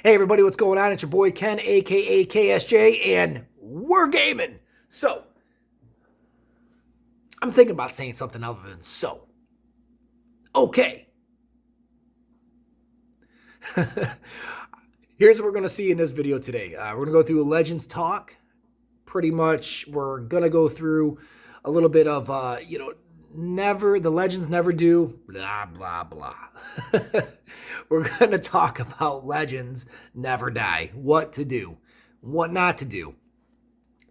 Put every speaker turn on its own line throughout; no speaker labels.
Hey everybody, what's going on? It's your boy Ken, aka KSJ, and we're gaming. So, I'm thinking about saying something other than so. Okay. Here's what we're going to see in this video today. We're going to go through a Legends talk. Pretty much, we're going to go through a little bit of, the Legends never do, blah, blah, blah. We're going to talk about Legends never die, what to do, what not to do.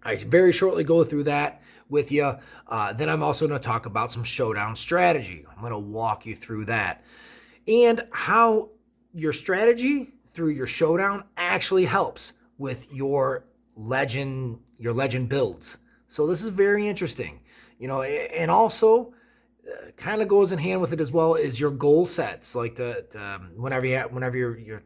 I very shortly go through that with you. Then I'm also going to talk about some Showdown strategy. I'm going to walk you through that and how your strategy through your Showdown actually helps with your legend builds. So this is very interesting, and also kind of goes in hand with it as well is your goal sets, like whenever you're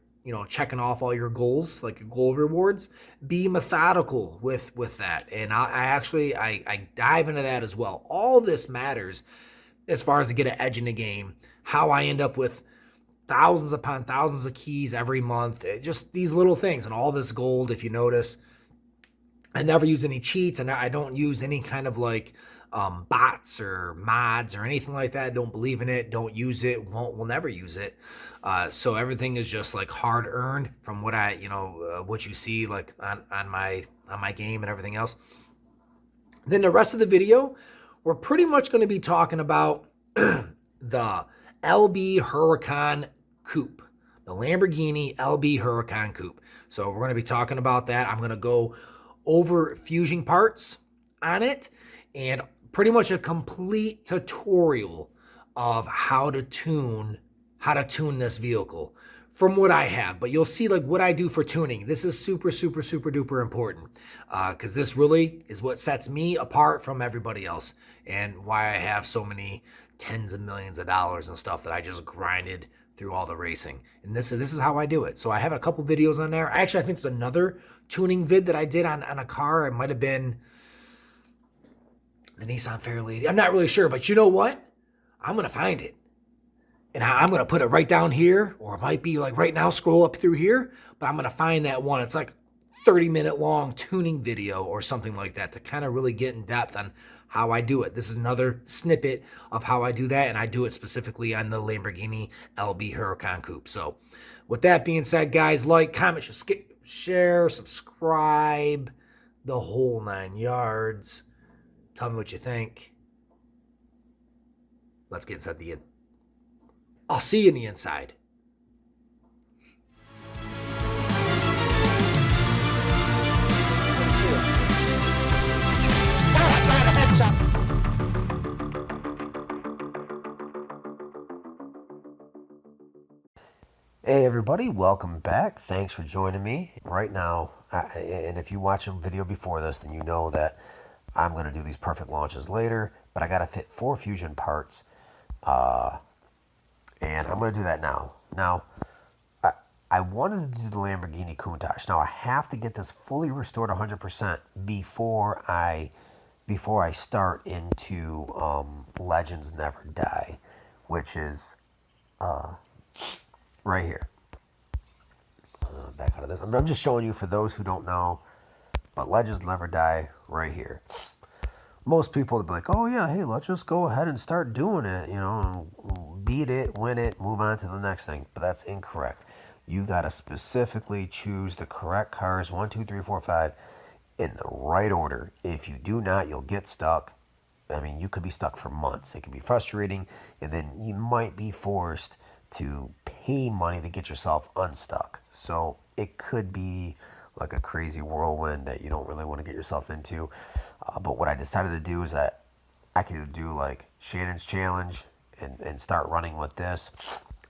checking off all your goals, like your goal rewards, be methodical with that. And I dive into that as well. All this matters as far as to get an edge in the game, how I end up with thousands upon thousands of keys every month, just these little things. And all this gold, if you notice, I never use any cheats, and I don't use any kind of like bots or mods or anything like that. Don't believe in it. Don't use it. Will never use it. So everything is just like hard earned from what what you see like on my game and everything else. Then the rest of the video, we're pretty much going to be talking about the LB Huracan Coupe, the Lamborghini LB Huracan Coupe. So we're going to be talking about that. I'm going to go over fusing parts on it and pretty much a complete tutorial of how to tune this vehicle from what I have. But you'll see like what I do for tuning. This is super, super, super duper important because this really is what sets me apart from everybody else and why I have so many tens of millions of dollars and stuff that I just grinded through all the racing. And this is how I do it. So I have a couple videos on there. Actually, I think there's another tuning vid that I did on a car. It might have been the Nissan Fairlady. I'm not really sure, but you know what? I'm going to find it. And I'm going to put it right down here, or it might be like right now, scroll up through here, but I'm going to find that one. It's like 30-minute long tuning video or something like that to kind of really get in depth on how I do it. This is another snippet of how I do that, and I do it specifically on the Lamborghini LB Huracan Coupe. So with that being said, guys, like, comment, share, subscribe, the whole 9 yards. Tell me what you think. Let's get inside the I'll see you in the inside. Hey everybody, welcome back. Thanks for joining me. Right now, and if you watch a video before this, then you know that I'm going to do these perfect launches later, but I got to fit 4 fusion parts, and I'm going to do that now. Now, I wanted to do the Lamborghini Countach. Now, I have to get this fully restored 100% before I start into Legends Never Die, which is right here. Back out of this. I'm just showing you for those who don't know, but Legends Never Die right here. Most people would be like, oh yeah, hey, let's just go ahead and start doing it, and beat it, win it, move on to the next thing. But that's incorrect. You got to specifically choose the correct cars, 1, 2, 3, 4, 5, in the right order. If you do not, you'll get stuck. I mean, you could be stuck for months. It can be frustrating, and then you might be forced to pay money to get yourself unstuck. So it could be like a crazy whirlwind that you don't really want to get yourself into. But what I decided to do is that I could do like Shannon's Challenge and start running with this.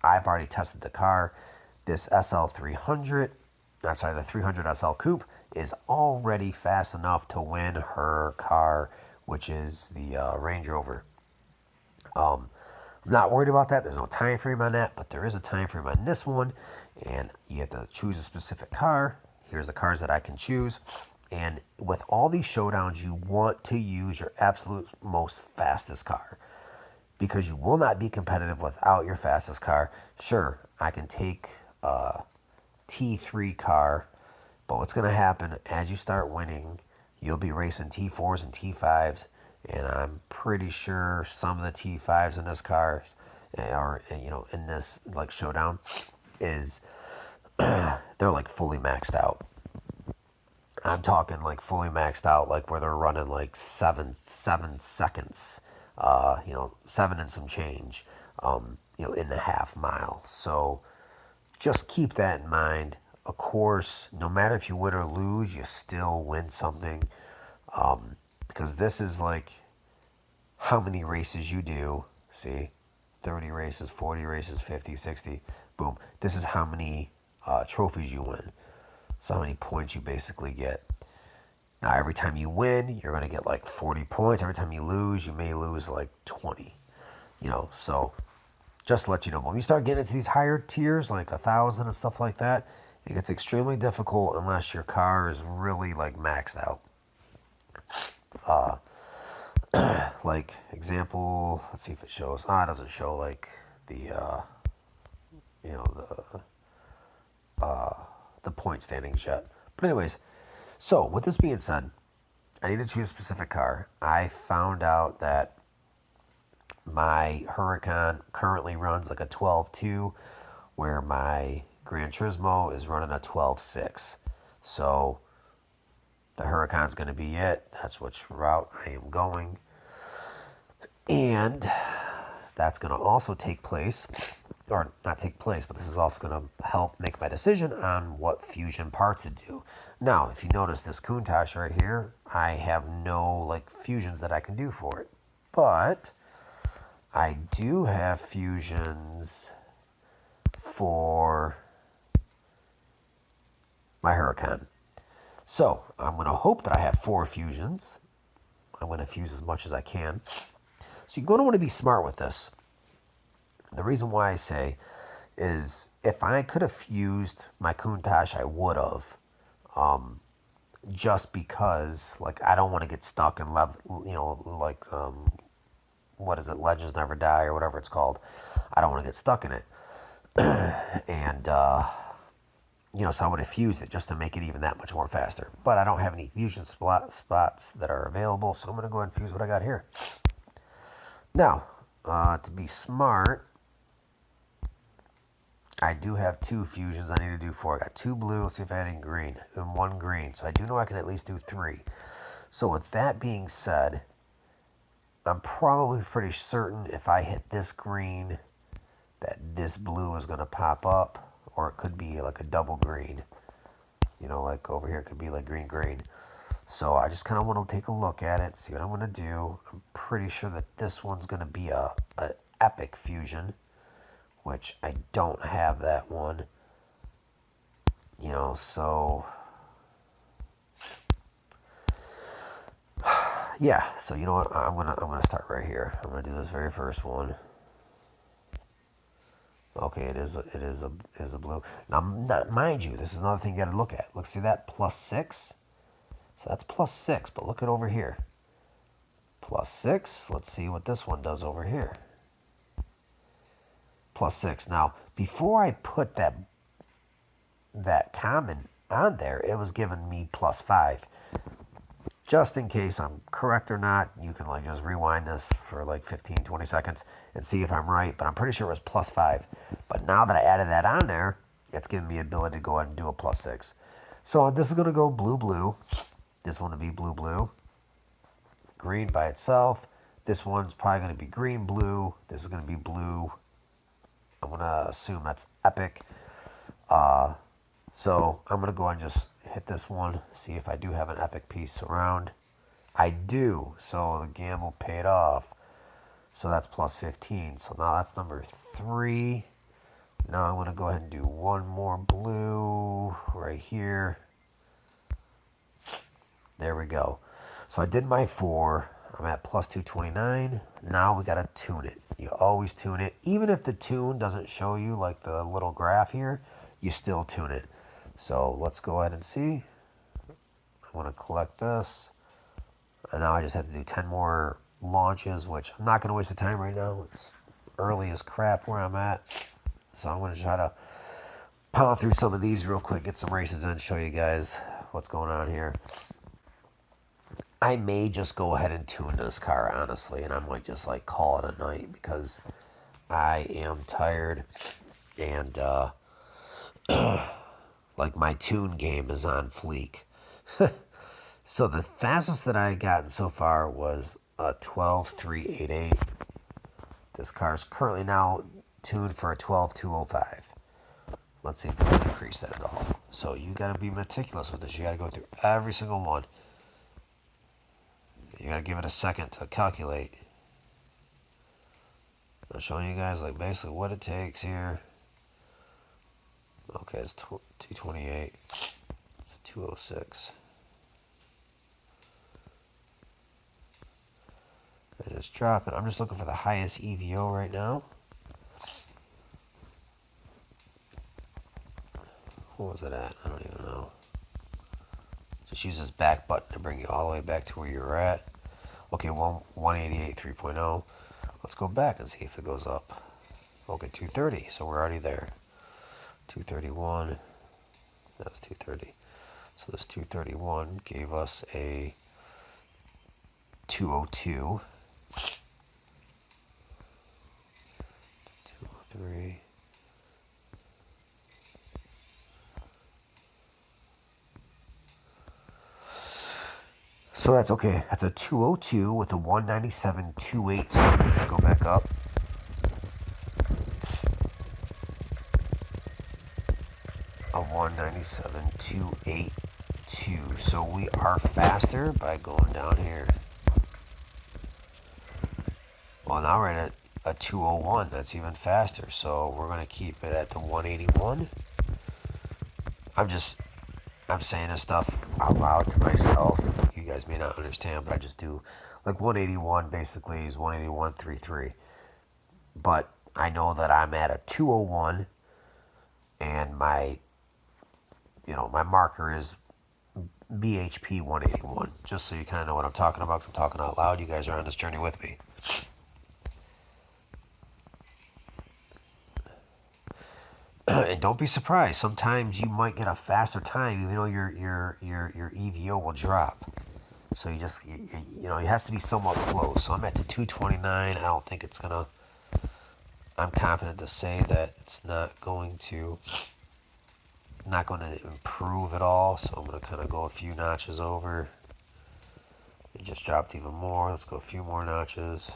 I've already tested the car. This SL300, the 300 SL Coupe is already fast enough to win her car, which is the Range Rover. I'm not worried about that. There's no time frame on that, but there is a time frame on this one, and you have to choose a specific car. Here's the cars that I can choose. And with all these showdowns, you want to use your absolute most fastest car, because you will not be competitive without your fastest car. Sure, I can take
T3 car. But what's going to happen as you start winning, you'll be racing T4s and T5s. And I'm pretty sure some of the T5s in this car, or in this like Showdown, is they're like fully maxed out. I'm talking like fully maxed out, like where they're running like seven seconds, 7 and some change, in the half mile. So just keep that in mind. Of course, no matter if you win or lose, you still win something, because this is like how many races you do. See, 30 races, 40 races, 50, 60, boom. This is how many trophies you win. So how many points you basically get. Now, every time you win, you're going to get like 40 points. Every time you lose, you may lose like 20. So just to let you know, when you start getting into these higher tiers, like 1,000 and stuff like that, it gets extremely difficult unless your car is really like maxed out. Like example, let's see if it shows. It doesn't show like the you know the point standings yet. But anyways, so with this being said, I need to choose a specific car. I found out that my Huracan currently runs like a 12.2, where my Gran Turismo is running a 12.6. So the Huracan's going to be it. That's which route I am going. And that's going to also take place, or not take place, but this is also going to help make my decision on what fusion parts to do. Now, if you notice this Countach right here, I have no like fusions that I can do for it. But I do have fusions for my Huracan. So I'm going to hope that I have 4 fusions. I'm going to fuse as much as I can. So you're going to want to be smart with this. The reason why I say is if I could have fused my Countach, I would have. Just because, like, I don't want to get stuck in what is it, Legends Never Die or whatever it's called. I don't want to get stuck in it. And, so I would have fused it just to make it even that much more faster. But I don't have any fusion spots that are available, so I'm going to go ahead and fuse what I got here. Now, to be smart, I do have 2 fusions I need to do 4. I got 2 blue, let's see if I had any green, and 1 green. So I do know I can at least do 3. So with that being said, I'm probably pretty certain if I hit this green, that this blue is going to pop up, or it could be like a double green. Like over here it could be like green, green. So I just kind of want to take a look at it, see what I'm going to do. I'm pretty sure that this one's going to be a epic fusion, which I don't have that one. So yeah. So you know what? I'm gonna start right here. I'm gonna do this very first one. Okay, it is a blue. Now, mind you, this is another thing you got to look at. Look, see that +6? So that's +6. But look at over here. +6. Let's see what this one does over here. +6. Now, before I put that comment on there, it was giving me +5. Just in case I'm correct or not, you can like just rewind this for like 15, 20 seconds and see if I'm right. But I'm pretty sure it was +5. But now that I added that on there, it's giving me the ability to go ahead and do a +6. So this is going to go blue, blue. This one will be blue, blue. Green by itself. This one's probably going to be green, blue. This is going to be blue. I'm going to assume that's epic. So I'm going to go and just hit this one, see if I do have an epic piece around. I do, so the gamble paid off. So that's +15. So now that's number 3. Now I'm going to go ahead and do 1 more blue right here. There we go. So I did my 4. I'm at +229. Now we got to tune it. You always tune it. Even if the tune doesn't show you like the little graph here, you still tune it. So let's go ahead and see. I want to collect this. And now I just have to do 10 more launches, which I'm not going to waste the time right now. It's early as crap where I'm at. So I'm going to try to power through some of these real quick, get some races in, show you guys what's going on here. I may just go ahead and tune this car, honestly, and I might just like call it a night because I am tired and like my tune game is on fleek. So the fastest that I gotten so far was a 12.388. This car is currently now tuned for a 12.205. Let's see if we can increase that at all. So you got to be meticulous with this. You got to go through every single one. You got to give it a second to calculate. I'm showing you guys like basically what it takes here. Okay, it's 228. It's a 206. As it's dropping, I'm just looking for the highest EVO right now. What was it at? I don't even know. Just use this back button to bring you all the way back to where you're at. Okay, 188 3.0. Let's go back and see if it goes up. Okay, 230, so we're already there. 231, that was 230. So this 231 gave us a 202. 203. So that's okay. That's a 202 with a 197.28. Let's go back up. A 197.282. So we are faster by going down here. Well, now we're at a 201. That's even faster. So we're going to keep it at the 181. I'm saying this stuff out loud to myself. You guys may not understand, but I just do. Like 181 basically is 181.33. But I know that I'm at a 201 and my marker is BHP 181. Just so you kind of know what I'm talking about, because I'm talking out loud. You guys are on this journey with me. And don't be surprised. Sometimes you might get a faster time, even though your EVO will drop. So it has to be somewhat close. So I'm at the 229. I don't think it's gonna. I'm confident to say that it's not going to improve at all. So I'm gonna kind of go a few notches over. It just dropped even more. Let's go a few more notches.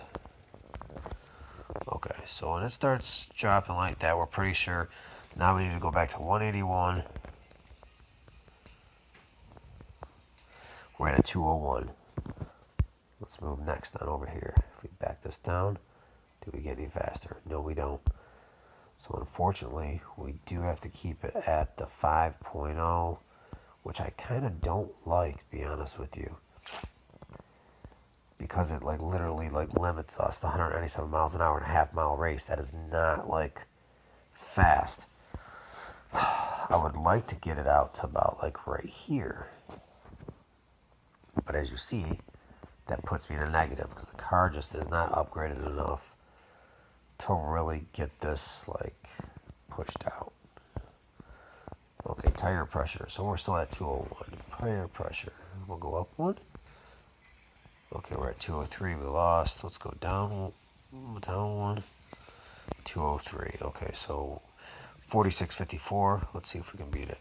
Okay, so when it starts dropping like that, we're pretty sure. Now we need to go back to 181. We're at a 201. Let's move next on over here. If we back this down, do we get any faster? No, we don't. So unfortunately, we do have to keep it at the 5.0, which I kind of don't like, to be honest with you. Because it literally limits us to 197 miles an hour in a half-mile race. That is not fast. I would like to get it out to about right here. But as you see, that puts me in a negative because the car just is not upgraded enough to really get this pushed out. Okay, tire pressure. So we're still at 201. Tire pressure. We'll go up one. Okay, we're at 203. We lost. Let's go down one. 203. Okay, so 46.54. Let's see if we can beat it.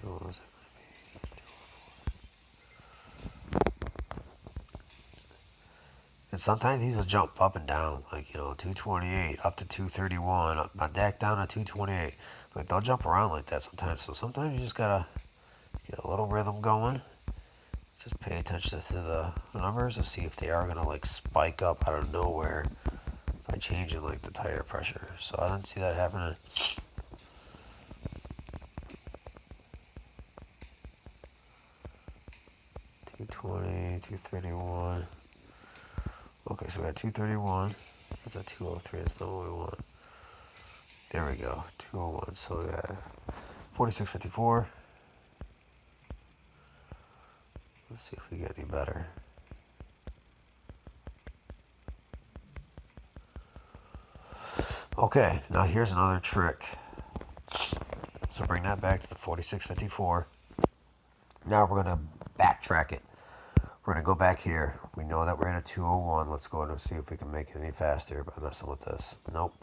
What was it going to be? And sometimes these will jump up and down, 228 up to 231, up my deck down to 228. They'll jump around like that sometimes. So sometimes you just gotta get a little rhythm going. Just pay attention to the numbers to see if they are gonna spike up out of nowhere by changing the tire pressure. So I don't see that happening. $220, $231. Okay, so we got 231. That's a 203. That's not what we want. There we go. 201. So we got 46.54. Let's see if we get any better. Okay, now here's another trick. So bring that back to the 4654. Now we're going to backtrack it. We're going to go back here. We know that we're in a 201. Let's go and see if we can make it any faster by messing with this. Nope.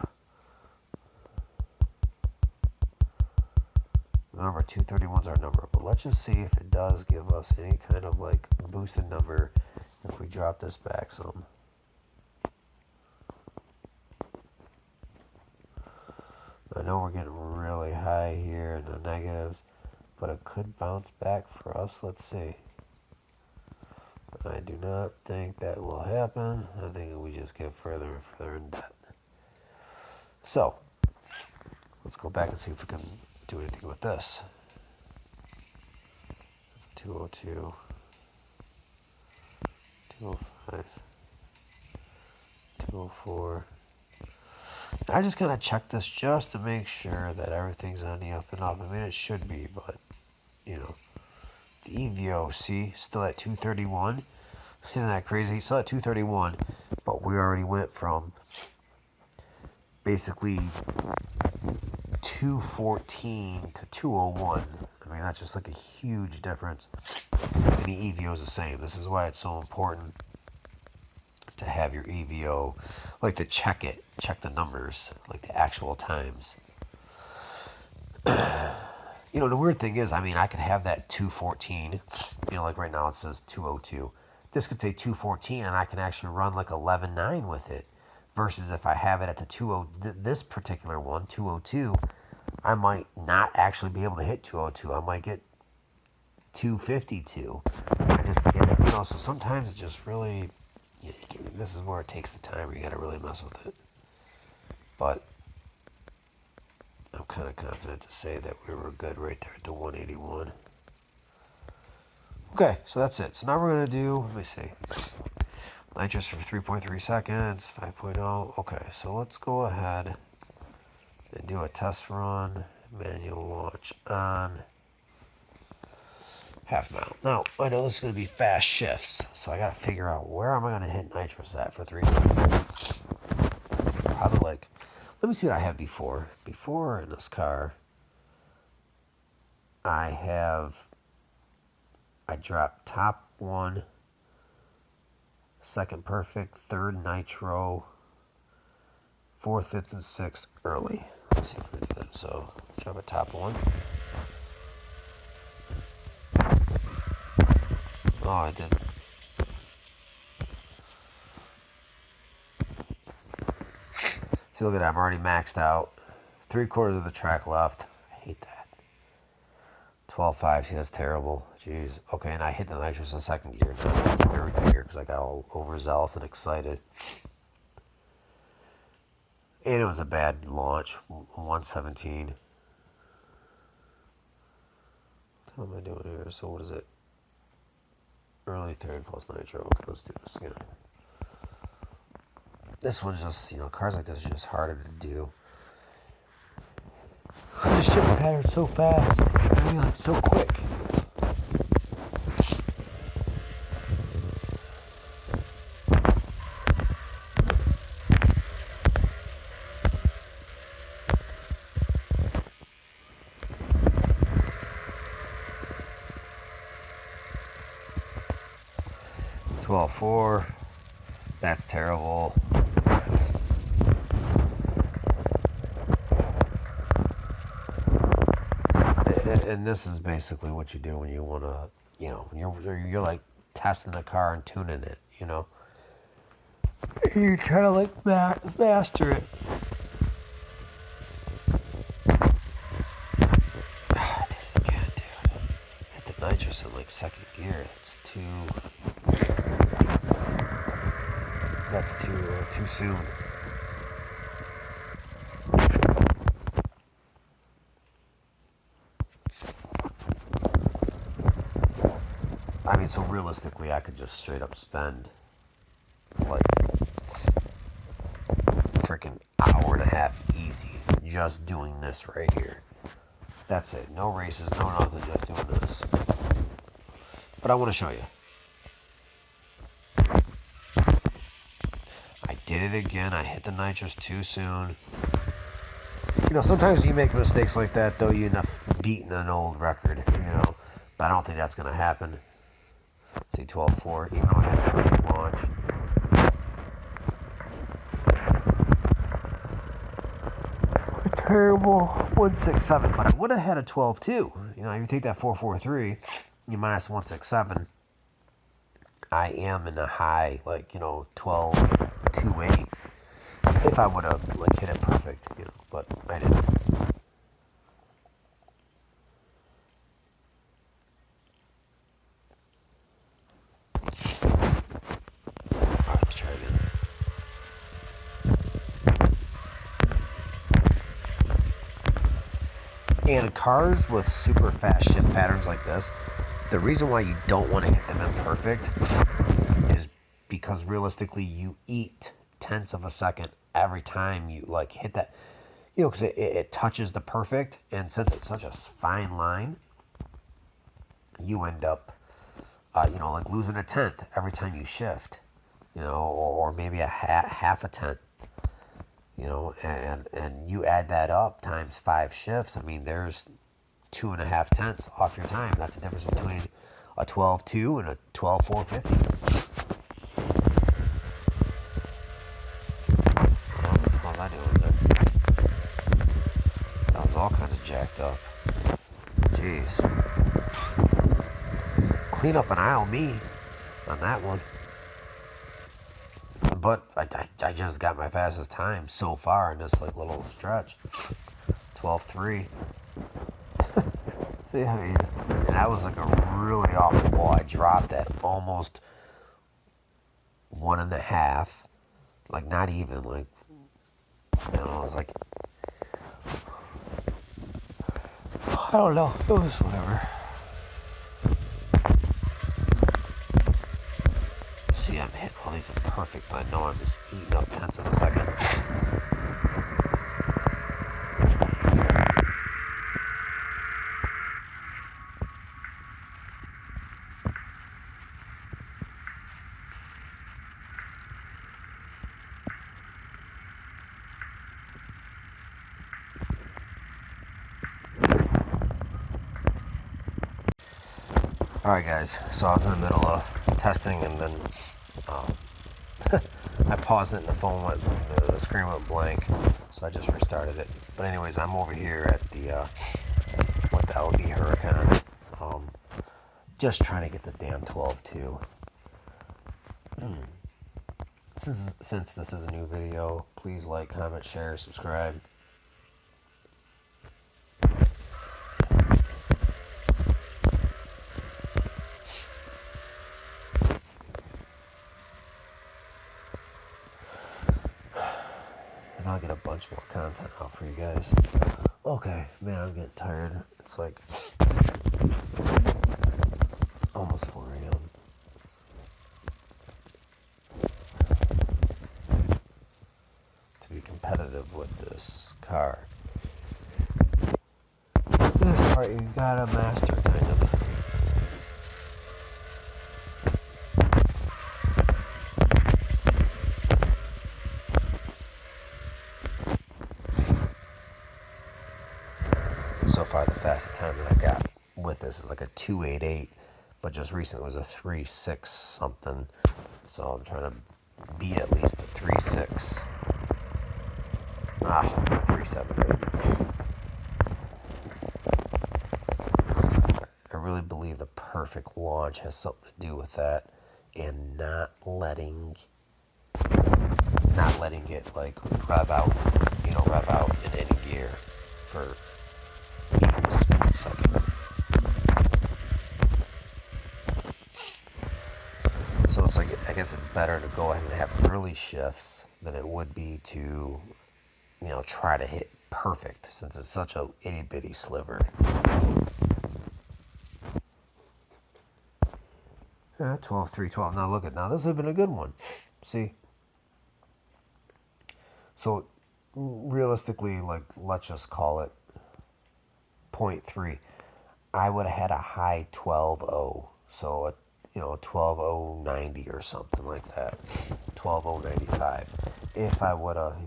Remember, 231's our number, but let's just see if it does give us any kind of like boosted number if we drop this back some. I know we're getting really high here in the negatives, but it could bounce back for us. Let's see. I do not think that will happen. I think we just get further and further in debt. So, let's go back and see if we can do anything with this. 202, 205, 204. I just kind of check this just to make sure that everything's on the up and up. I mean, it should be, but, you know. The EVO, see, still at 231. Isn't that crazy? Still at 231, but we already went from basically 214 to 201. I mean, that's just like a huge difference. And the EVO is the same. This is why it's so important to have your EVO, like to check it, check the numbers, like the actual times. You know, the weird thing is, I mean, I could have that 214, you know, like right now it says 202. This could say 214, and I can actually run like 11.9 with it. Versus if I have it at the 20, this particular one, 202, I might not actually be able to hit 202. I might get 252. I just get it, you know, so sometimes it just really, this is where it takes the time where you got to really mess with it. But I'm kind of confident to say that we were good right there at the 181. Okay, so that's it. So now we're going to do, let me see, nitrous for 3.3 seconds, 5.0. Okay, so let's go ahead and do a test run, manual launch on half mile. Now, I know this is going to be fast shifts, so I got to figure out where am I going to hit nitrous at for 3 seconds. Probably like, let me see what I have before. Before in this car, I dropped top 1, second perfect, third nitro, 4th, 5th, and 6th early. Let's see if we can do that. So, drop a top 1. Oh, I didn't. See, look at that. I'm already maxed out. 3/4 of the track left. I hate that. 12.5. See, that's terrible. Jeez. Okay, and I hit the nitrous in second gear. Third gear because I got all overzealous and excited. And it was a bad launch. 117. What am I doing here? So what is it? Early third plus nitro. Let's do this again. This one's just, you know, cars like this are just harder to do. The shift pattern's so fast. I mean, like, so quick. .12.4. That's terrible. And this is basically what you do when you want to, you know, you're like testing the car and tuning it, you know. You try to like master it. I did it again, dude. Hit the nitrous in like second gear. It's that's too soon. I mean, so realistically, I could just straight up spend like freaking hour and a half easy just doing this right here. That's it. No races, no nothing, just doing this. But I want to show you. did it again. I hit the nitrous too soon. You know, sometimes you make mistakes like that, though, you end up beating an old record, you know. But I don't think that's going to happen. See, 12.4, even though I had a perfect launch. A terrible 167, but I would have had a 12.2. You know, if you take that 4.43, you minus 167. I am in the high, like, you know, 12.28. If I would have, like, hit it perfect, you know, but I didn't. Let's try again. And cars with super fast shift patterns like this, the reason why you don't want to hit them imperfect is because realistically you eat tenths of a second every time you like hit that, you know, because it touches the perfect, and since it's such a fine line, you end up, you know, like losing a tenth every time you shift, you know, or maybe a half a tenth, you know, and you add that up times 5 shifts. I mean, there's 2.5 tenths off your time. That's the difference between a 12.2 and a 12.450. How's I doing there? That was all kinds of jacked up. Jeez. Clean up an aisle me on that one. But I just got my fastest time so far in this like little stretch. 12.3. Yeah, I mean, and that was like a really off the wall. I dropped at almost 1.5. Like not even like, you know, I was like, I don't know. It was whatever. See, I'm hitting all these imperfect, but I know I'm just eating up tenths of a second. Alright guys, so I was in the middle of testing and then I paused it and the phone went, the screen went blank, so I just restarted it. But anyways, I'm over here at the, with the LB Huracan, just trying to get the damn 12.2. Since this is a new video, please like, comment, share, subscribe. And I'll get a bunch more content out for you guys. Okay, man, I'm getting tired. It's like almost 4 a.m. To be competitive with this car. This part you gotta master, kind of. So far, the fastest time that I got with this is like a 2.88, but just recently it was a 3.6 something. So I'm trying to beat at least a 3.6. 3.7. I really believe the perfect launch has something to do with that, and not letting it like rev out in any gear for even a split second. So it's like, I guess it's better to go ahead and have early shifts than it would be to, you know, try to hit perfect, since it's such a itty bitty sliver. Yeah, 12.312. Now look at, now this would have been a good one. See? So realistically, like, let's just call it 0.3. I would have had a high 12.0. So, you know, 12.090 or something like that. 12,095. If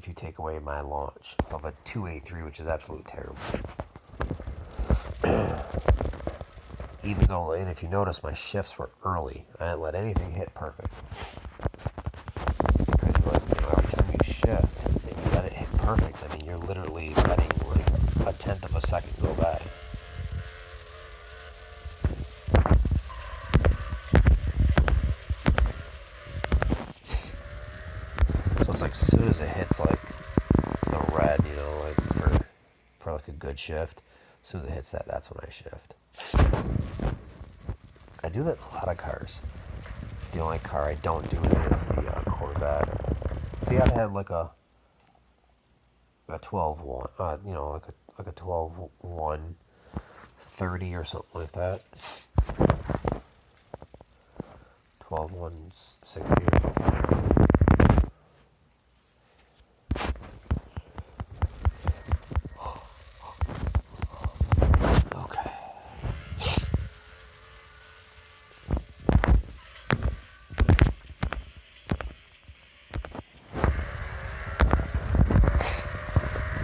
you take away my launch of a 283, which is absolutely terrible. Even though, and if you notice, my shifts were early. I didn't let anything hit perfect. Because every time you shift and you let it hit perfect, I mean, you're literally letting like a tenth of a second go by. So it's like as soon as it hits like the red, like for like a good shift, as soon as it hits that, that's when I shift. I do that in a lot of cars. The only car I don't do it is the Corvette. So you have to have like a 12-1, like a 12-130 or something like that. 12-160 or something. Okay.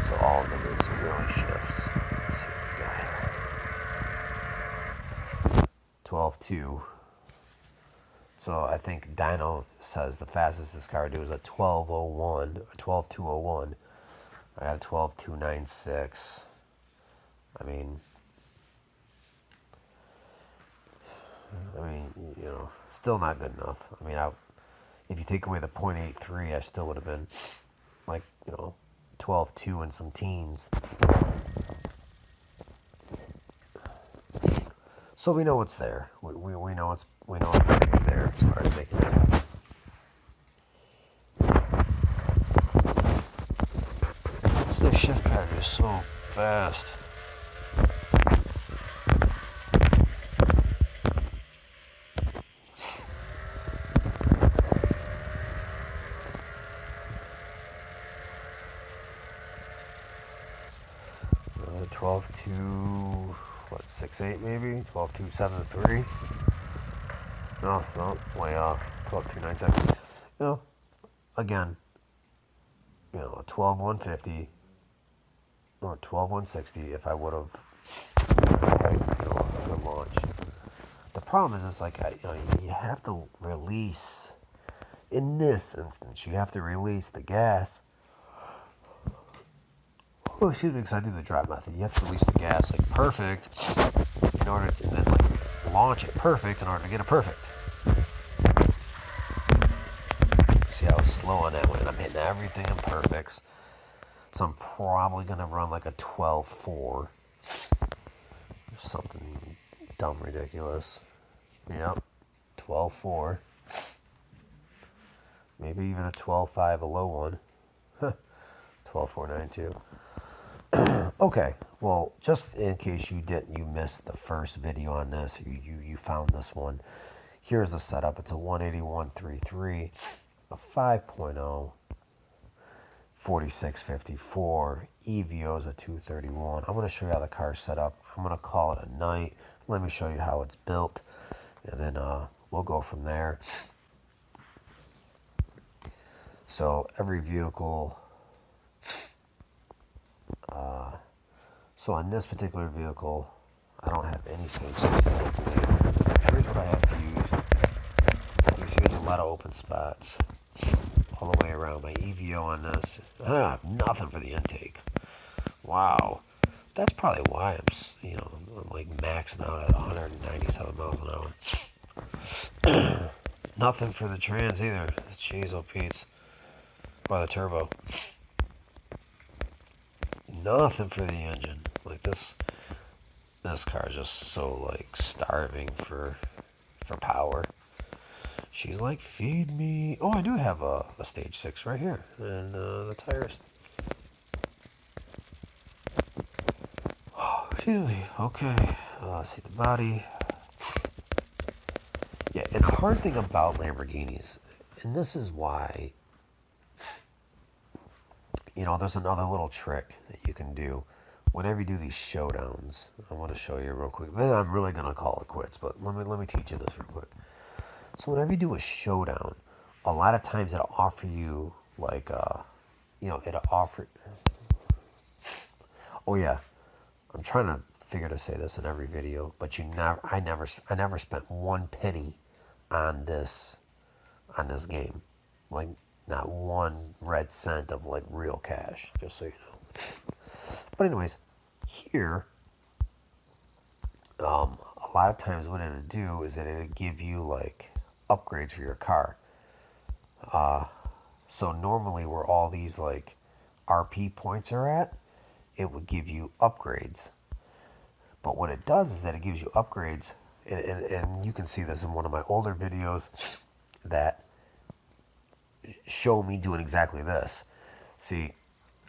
So all of them is really shifts. Let's see what we got here. 12-2. So I think Dyno says the fastest this car would do is a 12:01, a 12:2:01. I got a 12:296. I mean, still not good enough. I mean, if you take away the .83, I still would have been like, 12.2 and some teens. So we know it's there. We know it's going to be there as far as making it happen. So the shift pattern is so fast. Uh, 12.2, 6.8 maybe? 12.273? No, way off. 12.296. Again, a 12.150 or 12.160 if I would have had, a good launch. The problem is, it's like, you have to release, in this instance, you have to release the gas. Oh, excuse me, because I do the drive method. You have to release the gas, like, perfect, in order to, and then, like, launch it perfect in order to get it perfect. See how slow on that one? I'm hitting everything in perfects. So I'm probably going to run like a 12.4. Something dumb ridiculous. Yep, 12.4. Maybe even a 12.5, a low one. 12.492. Okay, well, just in case you missed the first video on this, you found this one. Here's the setup. It's a 181.33, a 5.0, 4654. EVO is a 231. I'm going to show you how the car's set up. I'm going to call it a night. Let me show you how it's built, and then we'll go from there. So every vehicle, so on this particular vehicle, I don't have any stage 6. Here's what I have to use. You see there's a lot of open spots all the way around. My EVO on this, I don't have nothing for the intake. Wow. That's probably why I'm like maxing out at 197 miles an hour. Nothing for the trans either. Jeez, oh Pete's. By the turbo. Nothing for the engine. Like this car is just so like starving for power. She's like, feed me. Oh, I do have a stage 6 right here, and the tires. Oh, excuse me. Okay. See the body. Yeah, and the hard thing about Lamborghinis, and this is why, there's another little trick that you can do whenever you do these showdowns. I want to show you real quick. Then I'm really gonna call it quits. But let me teach you this real quick. So whenever you do a showdown, a lot of times it'll offer you like, it'll offer. Oh yeah, I'm trying to figure to say this in every video, but I never spent one penny on this game, like not one red cent of like real cash, just so you know. But anyways, here, a lot of times what it'll do is that it'll give you like upgrades for your car. So normally where all these like RP points are at, it would give you upgrades. But what it does is that it gives you upgrades, and you can see this in one of my older videos that show me doing exactly this. See,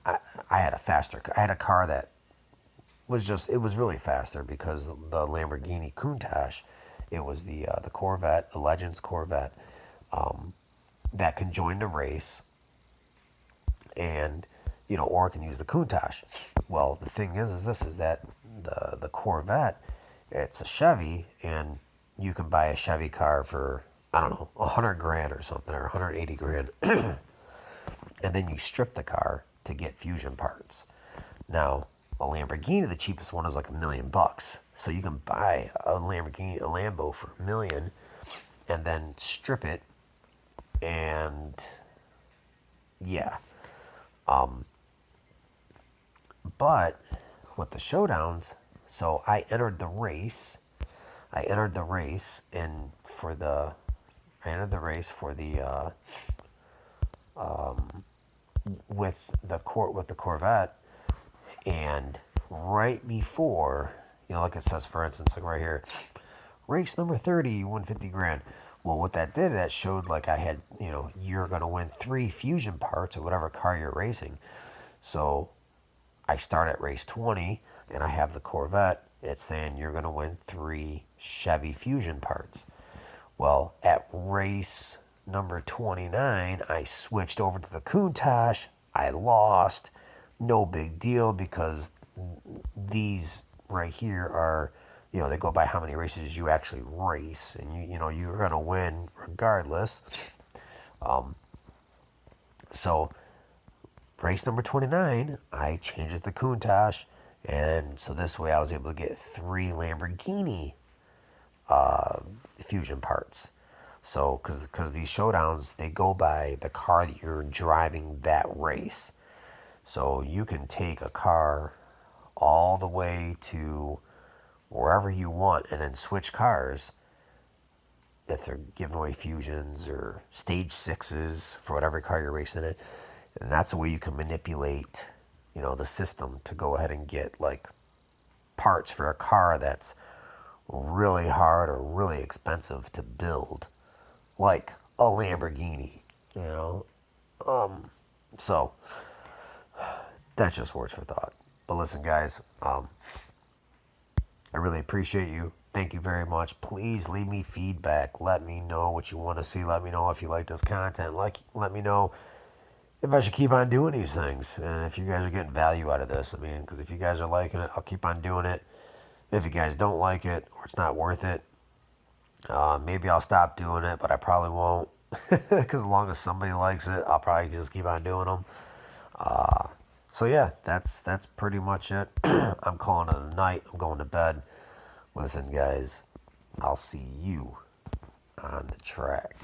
I had a car that it was really faster because the Lamborghini Countach, it was the Corvette, the Legends Corvette, that can join the race, and or it can use the Countach. Well, the thing is that the Corvette, it's a Chevy, and you can buy a Chevy car for, I don't know, 100 grand or something, or 180 grand, and then you strip the car to get fusion parts. Now, a Lamborghini, the cheapest one is like $1,000,000. So you can buy a Lambo for $1 million, and then strip it, and yeah. But with the showdowns, so I entered the race. I entered the race and for the I entered the race for the with the Corvette, and right before, like it says, for instance, like right here, race number 30, you won 50 grand. Well, what that did, that showed like I had, you're going to win 3 fusion parts of whatever car you're racing. So I start at race 20 and I have the Corvette. It's saying you're going to win 3 Chevy fusion parts. Well, at race number 29, I switched over to the Countach. I lost. No big deal, because these right here are, they go by how many races you actually race, and you're going to win regardless. So race number 29, I changed it to Countach, and so this way I was able to get 3 Lamborghini fusion parts. So because these showdowns, they go by the car that you're driving that race. So you can take a car all the way to wherever you want and then switch cars if they're giving away fusions or stage 6s for whatever car you're racing in. And that's the way you can manipulate, the system to go ahead and get like parts for a car that's really hard or really expensive to build, like a Lamborghini, So that's just words for thought. But listen, guys, I really appreciate you. Thank you very much. Please leave me feedback. Let me know what you want to see. Let me know if you like this content. Let me know if I should keep on doing these things, and if you guys are getting value out of this. Because if you guys are liking it, I'll keep on doing it. If you guys don't like it, or it's not worth it, maybe I'll stop doing it, but I probably won't. Because as long as somebody likes it, I'll probably just keep on doing them. So yeah, that's pretty much it. I'm calling it a night. I'm going to bed. Listen, guys, I'll see you on the track.